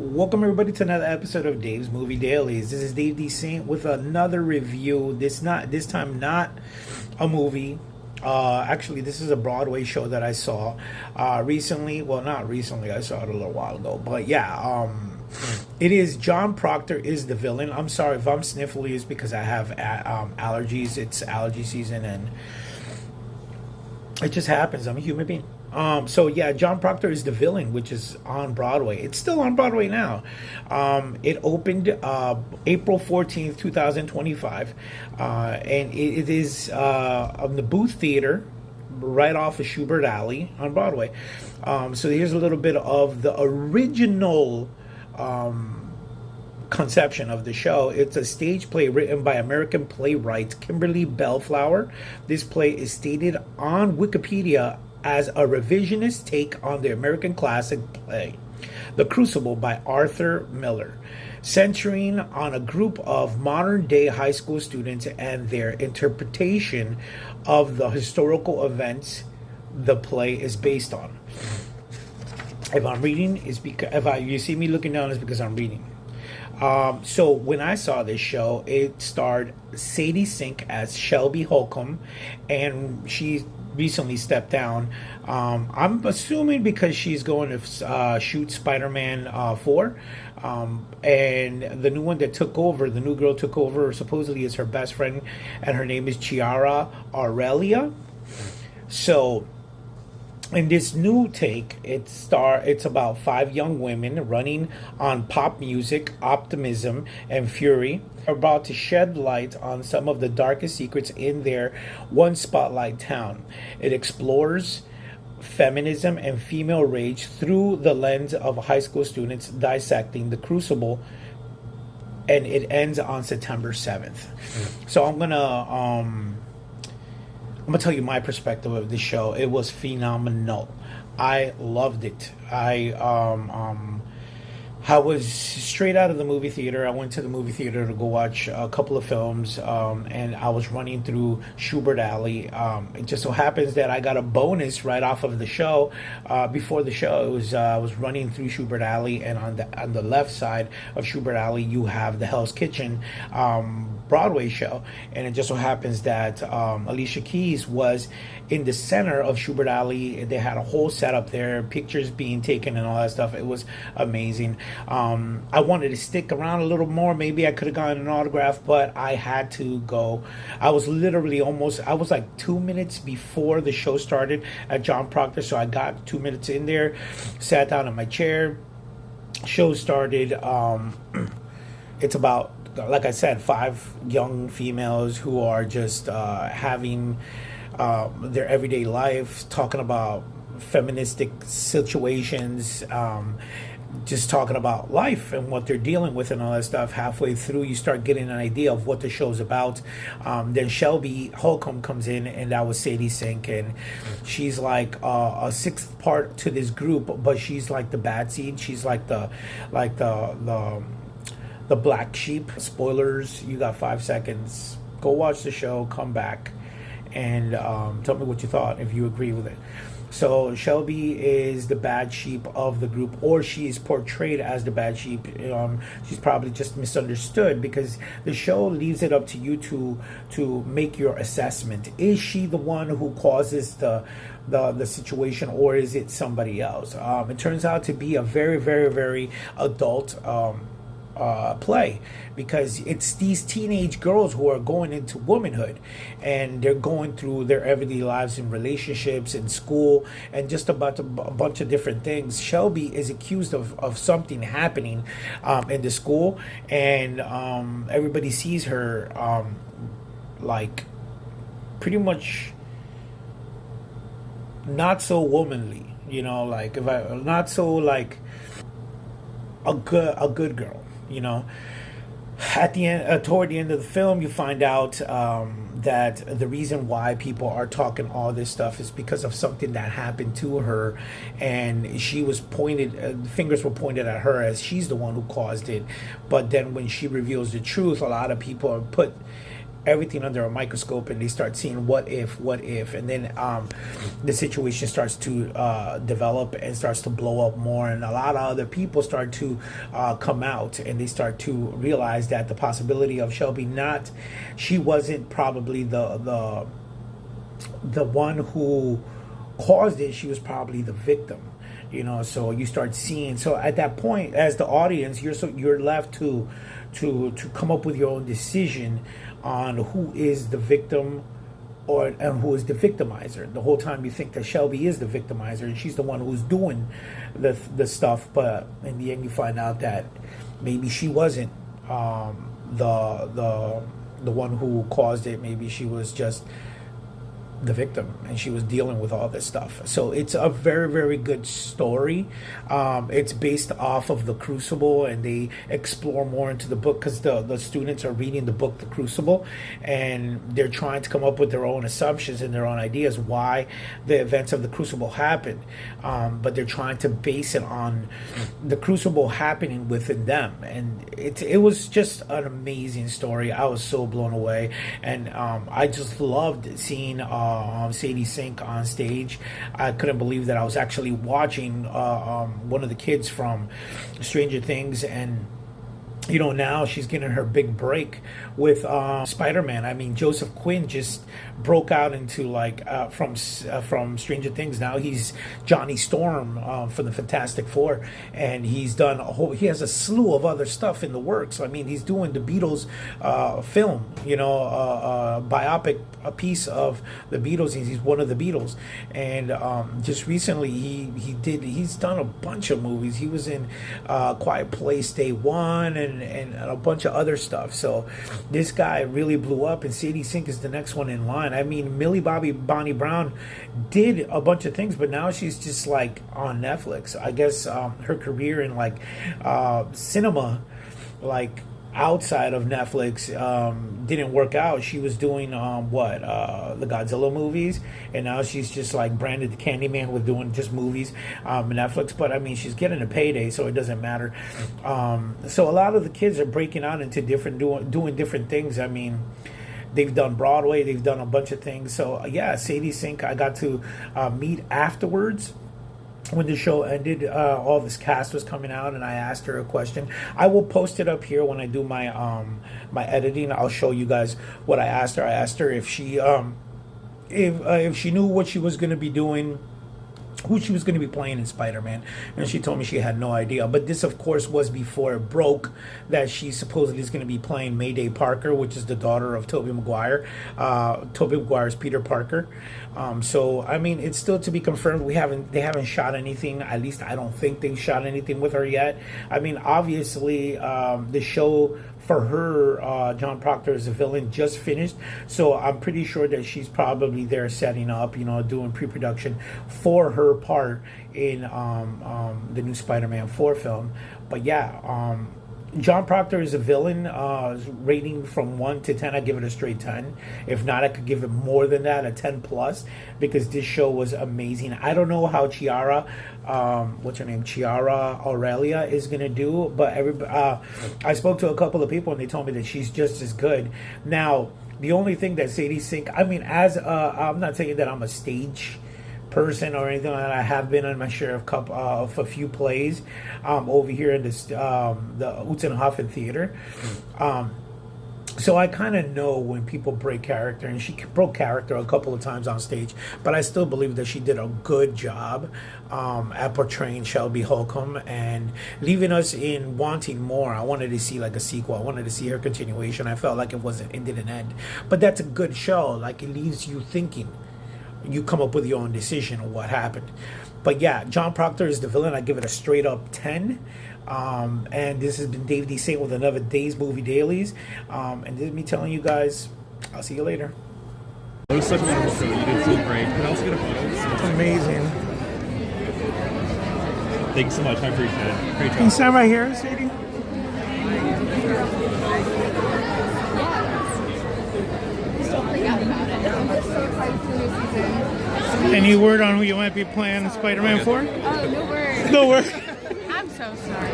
Welcome everybody to another episode of Dave's Movie Dailies. This is Dave D. Saint with another review. This time not a movie. Actually, this is a Broadway show that I saw recently. Well, not recently. I saw it a little while ago. But yeah, it is John Proctor is the villain. I'm sorry if I'm sniffly. It's because I have allergies. It's allergy season and it just happens. I'm a human being. So yeah, John Proctor is the villain, which is on Broadway. It's still on Broadway now. It opened April 14th, 2025, and it is on the Booth Theater, right off of Schubert Alley on Broadway. So here's a little bit of the original conception of the show. It's a stage play written by American playwright Kimberly Bellflower. This play is stated on Wikipedia as a revisionist take on the American classic play, The Crucible by Arthur Miller, centering on a group of modern-day high school students and their interpretation of the historical events the play is based on. If I'm reading, it's because you see me looking down, it's because I'm reading. So when I saw this show, it starred Sadie Sink as Shelby Holcomb, and she recently stepped down. I'm assuming because she's going to shoot Spider-Man 4, and the new one that took over, the new girl took over, supposedly is her best friend, and her name is Chiara Aurelia. So in this new take, it's about 5 young women running on pop music, optimism, and fury, about to shed light on some of the darkest secrets in their one spotlight town. It explores feminism and female rage through the lens of high school students dissecting the crucible, and it ends on September 7th. So I'm gonna tell you my perspective of the show. It was phenomenal. I loved it. I was straight out of the movie theater. I went to the movie theater to go watch a couple of films, and I was running through Schubert Alley. It just so happens that I got a bonus right off of the show. Before the show, it was I was running through Schubert Alley, and on the left side of Schubert Alley, you have the Hell's Kitchen Broadway show, and it just so happens that Alicia Keys was in the center of Schubert Alley. They had a whole setup there, pictures being taken and all that stuff. It was amazing. I wanted to stick around a little more. Maybe I could have gotten an autograph, but I had to go. I was literally I was like 2 minutes before the show started at John Proctor, so I got 2 minutes in there, sat down in my chair. Show started. It's about, like I said, 5 young females who are just having their everyday life, talking about feministic situations, just talking about life and what they're dealing with and all that stuff. Halfway through, you start getting an idea of what the show's about. Then Shelby Holcomb comes in, and that was Sadie Sink, and she's like a 6th part to this group, but she's like the bad seed. She's like the black sheep. Spoilers, you got 5 seconds. Go watch the show, come back, and tell me what you thought, if you agree with it. So Shelby is the bad sheep of the group, or she's portrayed as the bad sheep. She's probably just misunderstood, because the show leaves it up to you to make your assessment. Is she the one who causes the situation, or is it somebody else? It turns out to be a very, very, very adult play, because it's these teenage girls who are going into womanhood, and they're going through their everyday lives and relationships in school and just about a bunch of different things. Shelby is accused of something happening in the school, and everybody sees her like pretty much not so womanly, like not so like a good girl. At the end, toward the end of the film, you find out that the reason why people are talking all this stuff is because of something that happened to her, and she was fingers were pointed at her as she's the one who caused it. But then when she reveals the truth, a lot of people are put everything under a microscope, and they start seeing what if, and then the situation starts to develop and starts to blow up more, and a lot of other people start to come out, and they start to realize that the possibility of Shelby she wasn't probably the one who caused it. She was probably the victim, so you start seeing. So at that point, as the audience, you're left to come up with your own decision on who is the victim and who is the victimizer. The whole time you think that Shelby is the victimizer and she's the one who's doing the stuff, but in the end you find out that maybe she wasn't the one who caused it. Maybe she was just the victim and she was dealing with all this stuff. So it's a very, very good story. It's based off of The Crucible, and they explore more into the book because the students are reading the book The Crucible, and they're trying to come up with their own assumptions and their own ideas why the events of The Crucible happened, but they're trying to base it on The Crucible happening within them. And it was just an amazing story. I was so blown away, and I just loved seeing Sadie Sink on stage. I couldn't believe that I was actually watching one of the kids from Stranger Things, and now she's getting her big break with Spider-Man. I mean, Joseph Quinn just broke out into from Stranger Things. Now he's Johnny Storm for the Fantastic Four, and he's done he has a slew of other stuff in the works. I mean, he's doing the Beatles film, biopic, a piece of the Beatles. He's one of the Beatles, and just recently he's done a bunch of movies. He was in Quiet Place Day One and a bunch of other stuff. So this guy really blew up, and Sadie Sink is the next one in line. I mean, Millie Bobby Bonnie Brown did a bunch of things, but now she's just on Netflix. I guess her career in cinema, outside of Netflix, didn't work out. She was doing the Godzilla movies, and now she's just branded the Candyman with doing just movies on Netflix. But I mean, she's getting a payday, so it doesn't matter. So a lot of the kids are breaking out into doing different things. I mean, they've done Broadway, they've done a bunch of things. So yeah, Sadie Sink I got to meet afterwards. When the show ended, all this cast was coming out, and I asked her a question. I will post it up here when I do my my editing. I'll show you guys what I asked her. I asked her if she if she knew what she was going to be doing, who she was going to be playing in Spider-Man, and she told me she had no idea. But this, of course, was before it broke that she supposedly is going to be playing Mayday Parker, which is the daughter of Tobey Maguire. Tobey Maguire's Peter Parker. So I mean, it's still to be confirmed. They haven't shot anything. At least I don't think they shot anything with her yet. I mean, obviously, the show for her, John Proctor as a villain, just finished. So I'm pretty sure that she's probably there setting up, doing pre-production for her part in the new Spider-Man 4 film. But yeah, John Proctor is a villain. Rating from 1 to 10, I give it a straight 10. If not, I could give it more than that, a 10 plus, because this show was amazing. I don't know how Chiara, what's her name, Chiara Aurelia is gonna do, but I spoke to a couple of people and they told me that she's just as good. Now, the only thing that Sadie Sink, I mean, I'm not saying that I'm a stage person or anything like that. I have been on my share of a few plays over here in this the Utenhofen Theater. So I kind of know when people break character, and she broke character a couple of times on stage, but I still believe that she did a good job at portraying Shelby Holcomb and leaving us in wanting more. I wanted to see a sequel. I wanted to see her continuation. I felt like it didn't end, but that's a good show. It leaves you thinking. You come up with your own decision on what happened. But yeah, John Proctor is the villain. I give it a straight up 10. And this has been Dave D. Saint with another Days Movie Dailies. And this is me telling you guys, I'll see you later. It was such a wonderful show. You did so great. Can I also get a photo? Amazing. Thank you so much. I appreciate it. Great job. Can you stand right here, Sadie? Any word on who you might be playing Spider-Man for? Oh, no word. No word. I'm so sorry.